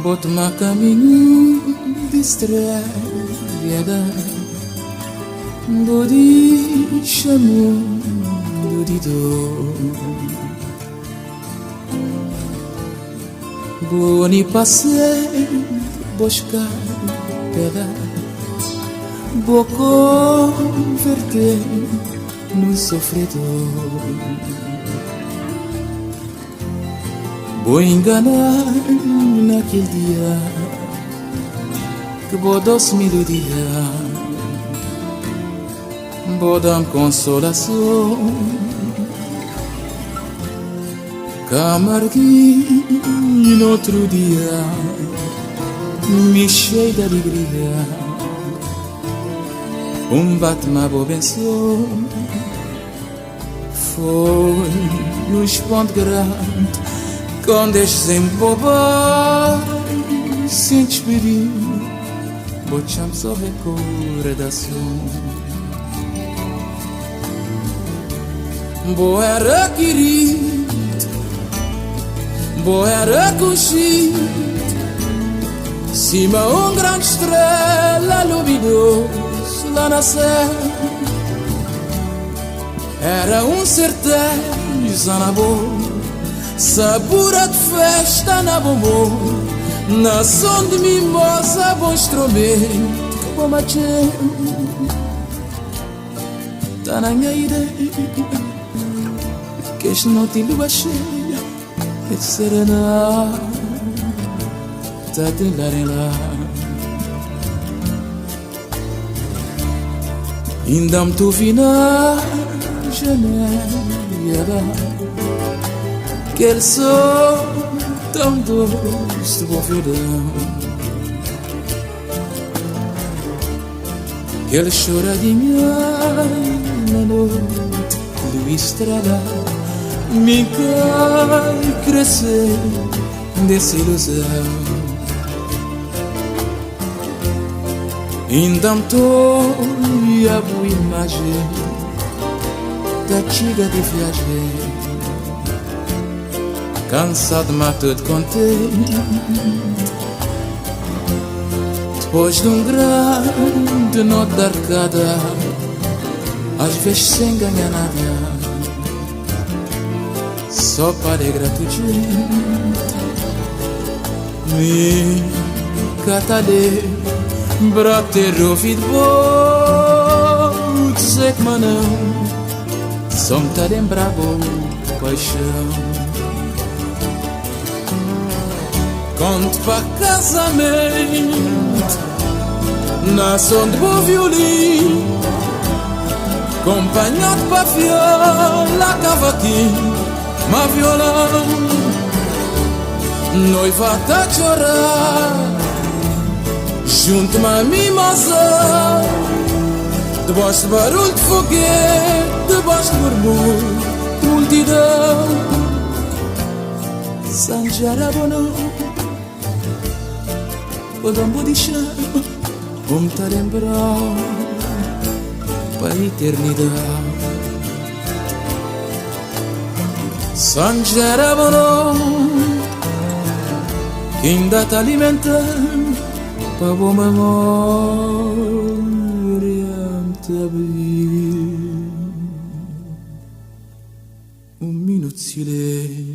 Bota-me a caminho de estrada, Dodi chamou, Dodi dor. Boni passei, buscar pedra, vou converter no sofredor. Vou enganar naquele dia que vou doce melodia, vou dar consolação, camarguinho no outro dia, me cheio de alegria, bate-me boa benção, foi um espanto grande. Quando desembobar, sem despedir, botamos só recordação. Boa era querido, boa era conhecido, cima grande estrela luminosa lá na serra. Era certeza na boca, sabor de festa na bombom, na som de mimosa, bom instrumento, bom machê. Tá na minha ideia, que este não tem lua cheia, é de serenar, tá de lá. Ainda me tu vi na janela, aquele sol tão doce, bom verão, aquele choradinho na noite de estrada, me cai crescer dessa ilusão. Ainda me tô e a boa imagem da antiga de viagem, cansado, mas todo contente, depois de grande noite de arcada, às vezes sem ganhar nada, só para alegrar tudo gente. Me catalei, pra ter ouvido bom, dizer que não, só me tá lembrar bom paixão. Conto para casamento, na som de bom violino, acompanhado para viola, cavaquinho, mas violão. Noiva tá a chorar, junto-me a mimosa, debaixo de barulho de foguete, debaixo de murmúrio de multidão. Sanjarabono, o dambo de chão, vou-me te lembrar para a eternidade. Sanjarabono, que ainda te alimentando, para boa memória te abrir. Minuto de silêncio.